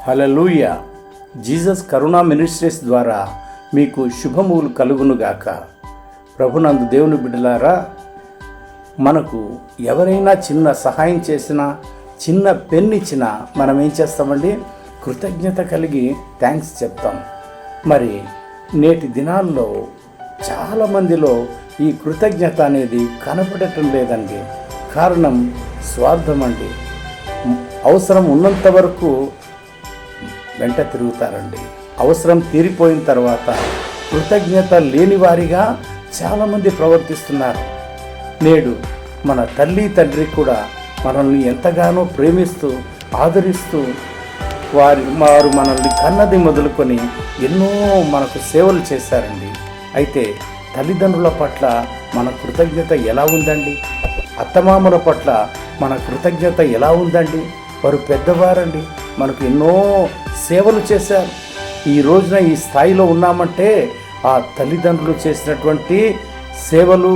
హల్లెలూయా. Jesus కరుణా ministries ద్వారా మీకు శుభములు కలుగునుగాక. ప్రభునందు దేవుని బిడ్డలారా, మనకు ఎవరైనా చిన్న సహాయం చేసినా, చిన్న పెన్ ఇచ్చినా మనం ఏం చేస్తామండి? కృతజ్ఞత కలిగి థ్యాంక్స్ చెప్తాం. మరి నేటి దినాల్లో చాలామందిలో ఈ కృతజ్ఞత అనేది కనపడటం లేదండి. కారణం స్వార్థం అండి. అవసరం ఉన్నంత వరకు వెంట తిరుగుతారండి. అవసరం తీరిపోయిన తర్వాత కృతజ్ఞత లేని వారిగా చాలామంది ప్రవర్తిస్తున్నారు. నేడు మన తల్లి తండ్రి కూడా మనల్ని ఎంతగానో ప్రేమిస్తూ ఆదరిస్తూ వారు మనల్ని కన్నది మొదలుకొని ఎన్నో మనకు సేవలు చేశారండి. అయితే తల్లిదండ్రుల పట్ల మన కృతజ్ఞత ఎలా ఉందండి? అత్తమామల పట్ల మన కృతజ్ఞత ఎలా ఉందండి? వారు పెద్దవారండి, మనకు ఎన్నో సేవలు చేశారు. ఈ రోజున ఈ స్థాయిలో ఉన్నామంటే ఆ తల్లిదండ్రులు చేసినటువంటి సేవలు,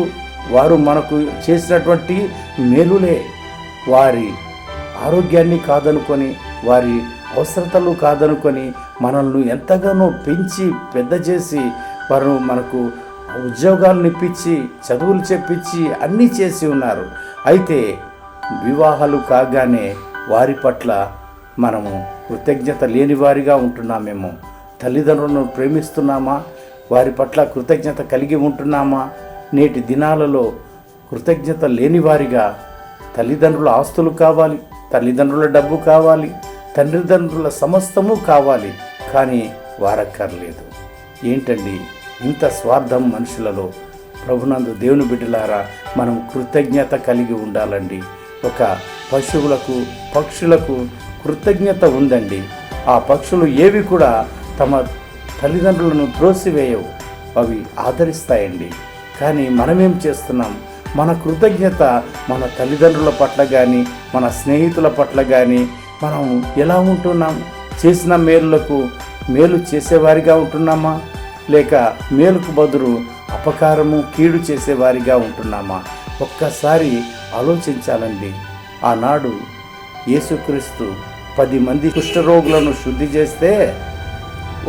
వారు మనకు చేసినటువంటి మేలులే. వారి ఆరోగ్యాన్ని కాదనుకొని, వారి అవసరతలు కాదనుకొని మనల్ని ఎంతగానో పెంచి పెద్ద చేసి వారు మనకు ఉద్యోగాలను ఇప్పించి చదువులు చెప్పించి అన్నీ చేసి ఉన్నారు. అయితే వివాహాలు కాగానే వారి పట్ల మనము కృతజ్ఞత లేని వారిగా ఉంటున్నామేమో. తల్లిదండ్రులను ప్రేమిస్తున్నామా? వారి పట్ల కృతజ్ఞత కలిగి ఉంటున్నామా? నేటి దినాలలో కృతజ్ఞత లేని వారిగా తల్లిదండ్రుల ఆస్తులు కావాలి, తల్లిదండ్రుల డబ్బు కావాలి, తల్లిదండ్రుల సమస్తము కావాలి, కానీ వారక్కర్లేదు. ఏంటండి ఇంత స్వార్థం మనుషులలో? ప్రభునందు దేవుని బిడ్డలారా, మనం కృతజ్ఞత కలిగి ఉండాలండి. ఒక పశువులకు, పక్షులకు కృతజ్ఞత ఉందండి. ఆ పక్షులు ఏవి కూడా తమ తల్లిదండ్రులను త్రోసివేయవు, అవి ఆదరిస్తాయండి. కానీ మనమేం చేస్తున్నాం? మన కృతజ్ఞత మన తల్లిదండ్రుల పట్ల కానీ, మన స్నేహితుల పట్ల కానీ మనం ఎలా ఉంటున్నాం? చేసిన మేలులకు మేలు చేసేవారిగా ఉంటున్నామా? లేక మేలుకు బదులు అపకారము, కీడు చేసేవారిగా ఉంటున్నామా? ఒక్కసారి ఆలోచించాలండి. ఆనాడు యేసుక్రీస్తు 10 మంది కుష్ఠరోగులను శుద్ధి చేస్తే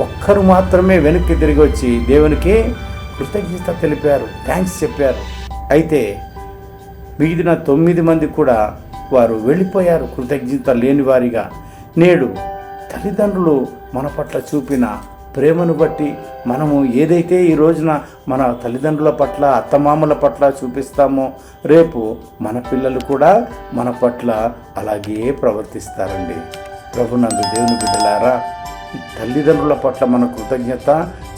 ఒక్కరు మాత్రమే వెనక్కి తిరిగి వచ్చి దేవునికి కృతజ్ఞత తెలిపారు, థ్యాంక్స్ చెప్పారు. అయితే మిగిలిన 9 మంది కూడా వారు వెళ్ళిపోయారు కృతజ్ఞత లేని వారిగా. నేడు తల్లిదండ్రులు మన పట్ల చూపిన ప్రేమను బట్టి మనము ఏదైతే ఈ రోజున మన తల్లిదండ్రుల పట్ల, అత్తమామల పట్ల చూపిస్తామో, రేపు మన పిల్లలు కూడా మన పట్ల అలాగే ప్రవర్తిస్తారండి. ప్రభునందు దేవుని బిడ్డలారా, తల్లిదండ్రుల పట్ల మన కృతజ్ఞత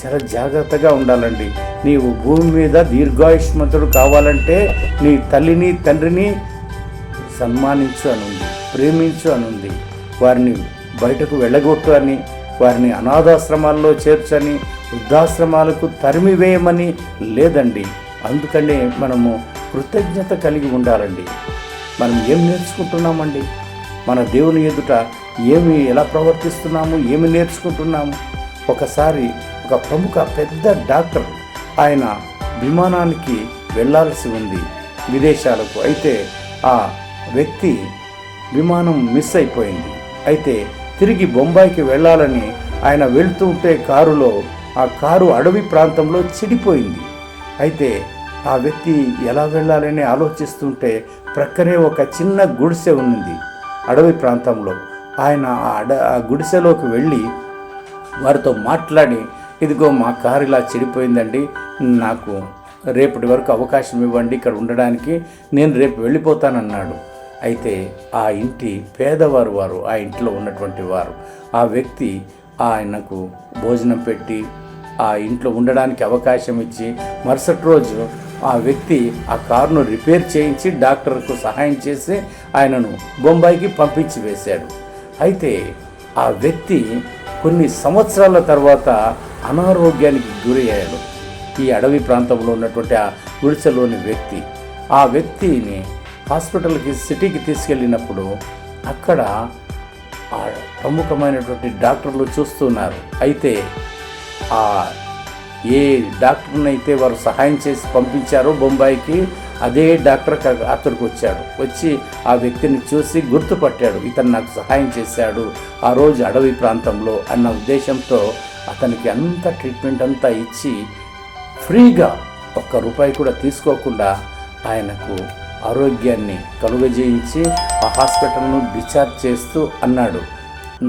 చాలా జాగ్రత్తగా ఉండాలండి. నీవు భూమి మీద దీర్ఘాయుష్మంతుడు కావాలంటే నీ తల్లిని తండ్రిని సన్మానించు అనుంది, ప్రేమించు అనుంది. వారిని బయటకు వెళ్ళగొట్టు అని, వారిని అనాథాశ్రమాల్లో చేర్చని, వృద్ధాశ్రమాలకు తరిమివేయమని లేదండి. అందుకనే మనము కృతజ్ఞత కలిగి ఉండాలండి. మనం ఏం నేర్చుకుంటున్నామండి? మన దేవుని ఎదుట ఎలా ప్రవర్తిస్తున్నాము, ఏమి నేర్చుకుంటున్నాము? ఒకసారి ఒక ప్రముఖ పెద్ద డాక్టర్, ఆయన విమానానికి వెళ్ళాల్సి ఉంది విదేశాలకు. అయితే ఆ వ్యక్తి విమానం మిస్ అయిపోయింది. అయితే తిరిగి బొంబాయికి వెళ్ళాలని ఆయన వెళ్తూ ఉంటే కారులో ఆ కారు అడవి ప్రాంతంలో చెడిపోయింది. అయితే ఆ వ్యక్తి ఎలా వెళ్ళాలని ఆలోచిస్తుంటే ప్రక్కనే ఒక చిన్న గుడిసె ఉంది అడవి ప్రాంతంలో. ఆయన ఆ గుడిసెలోకి వెళ్ళి వారితో మాట్లాడి, ఇదిగో మా కారు ఇలా చెడిపోయిందండి, నాకు రేపటి వరకు అవకాశం ఇవ్వండి ఇక్కడ ఉండడానికి, నేను రేపు వెళ్ళిపోతానన్నాడు. అయితే ఆ ఇంటి పేదవారు, ఆ ఇంట్లో ఉన్నటువంటి వారు, ఆ వ్యక్తి ఆయనకు భోజనం పెట్టి ఆ ఇంట్లో ఉండడానికి అవకాశం ఇచ్చి, మరుసటి రోజు ఆ వ్యక్తి ఆ కారును రిపేర్ చేయించి డాక్టర్కు సహాయం చేసి ఆయనను బొంబాయికి పంపించి వేశాడు. అయితే ఆ వ్యక్తి కొన్ని సంవత్సరాల తర్వాత అనారోగ్యానికి గురయ్యాడు. ఈ అడవి ప్రాంతంలో ఉన్నటువంటి ఆ గుడిసెలోని వ్యక్తి, ఆ వ్యక్తిని హాస్పిటల్కి, సిటీకి తీసుకెళ్ళినప్పుడు అక్కడ ఆ ప్రముఖమైనటువంటి డాక్టర్లు చూస్తున్నారు. అయితే ఏ డాక్టర్ని అయితే వారు సహాయం చేసి పంపించారో బొంబాయికి, అదే డాక్టర్ అక్కడికి వచ్చాడు. వచ్చి ఆ వ్యక్తిని చూసి గుర్తుపట్టాడు, ఇతను నాకు సహాయం చేశాడు ఆ రోజు అడవి ప్రాంతంలో అన్న ఉద్దేశంతో అతనికి అంత ట్రీట్మెంట్ అంతా ఇచ్చి ఫ్రీగా ₹1 కూడా తీసుకోకుండా ఆయనకు ఆరోగ్యాన్ని కలుగజేయించి ఆ హాస్పిటల్ను డిశ్చార్జ్ చేస్తూ అన్నాడు,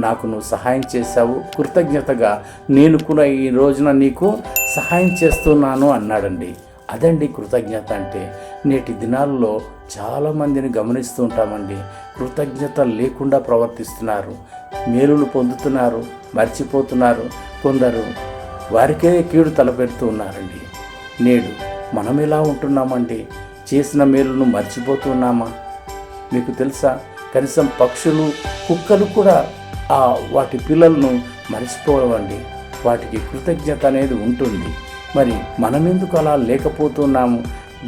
నాకు నువ్వు సహాయం చేశావు, కృతజ్ఞతగా నేను కూడా ఈ రోజున నీకు సహాయం చేస్తున్నాను అన్నాడండి. అదండి కృతజ్ఞత అంటే. నేటి దినాల్లో చాలామందిని గమనిస్తూ ఉంటామండి, కృతజ్ఞత లేకుండా ప్రవర్తిస్తున్నారు, మేలులు పొందుతున్నారు, మర్చిపోతున్నారు, కొందరు వారికే కీడు తలపెడుతూ ఉన్నారండి. నేడు మనం ఎలా ఉంటున్నామండి? చేసిన మేలును మర్చిపోతున్నామా? మీకు తెలుసా, కనీసం పక్షులు, కుక్కలు కూడా వాటి పిల్లలను మర్చిపోవండి. వాటికి కృతజ్ఞత అనేది ఉంటుంది. మరి మనమెందుకు అలా లేకపోతున్నాము?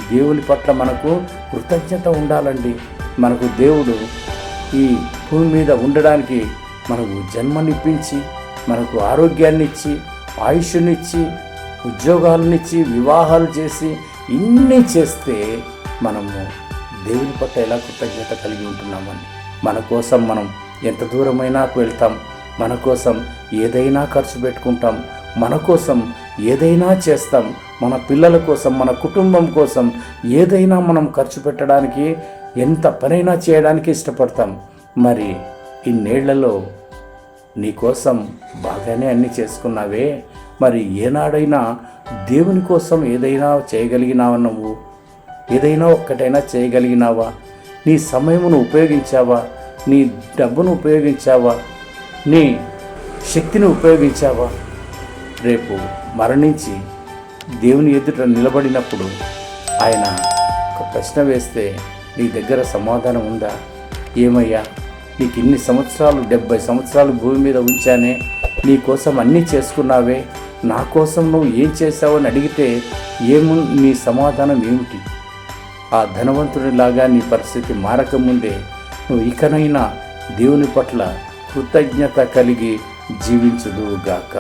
దేవుని పట్ల మనకు కృతజ్ఞత ఉండాలండి. మనకు దేవుడు ఈ భూమి మీద ఉండడానికి మనకు జన్మనిప్పించి, మనకు ఆరోగ్యాన్ని ఇచ్చి, ఆయుష్నిచ్చి, ఉద్యోగాలనిచ్చి, వివాహాలు చేసి, ఇన్ని చేస్తే మనము దేవుని పట్ల ఎలా కృతజ్ఞత కలిగి ఉంటున్నామండి? మన కోసం మనం ఎంత దూరమైనా వెళ్తాం, మన కోసం ఏదైనా ఖర్చు పెట్టుకుంటాం, మన కోసం ఏదైనా చేస్తాం, మన పిల్లల కోసం, మన కుటుంబం కోసం ఏదైనా మనం ఖర్చు పెట్టడానికి, ఎంత పనైనా చేయడానికి ఇష్టపడతాం. మరి ఇన్నేళ్లలో నీకోసం బాగానే అన్నీ చేసుకున్నావే, మరి ఏనాడైనా దేవుని కోసం ఏదైనా చేయగలిగినావా? నువ్వు ఏదైనా ఒక్కటైనా చేయగలిగినావా? నీ సమయమును ఉపయోగించావా? నీ డబ్బును ఉపయోగించావా? నీ శక్తిని ఉపయోగించావా? రేపు మరణించి దేవుని ఎదుట నిలబడినప్పుడు ఆయన ఒక ప్రశ్న వేస్తే నీ దగ్గర సమాధానం ఉందా? ఏమయ్యా, నీకు ఇన్ని సంవత్సరాలు, 70 సంవత్సరాలు భూమి మీద ఉంచానే, నీ కోసం అన్నీ చేసుకున్నావే, నా కోసం నువ్వు ఏం చేశావు అని అడిగితే నీ సమాధానం ఏమిటి? ఆ ధనవంతుడిలాగా నీ పరిస్థితి మారకముందే నువ్వు ఇకనైనా దేవుని పట్ల కృతజ్ఞత కలిగి జీవించుదువుగాక.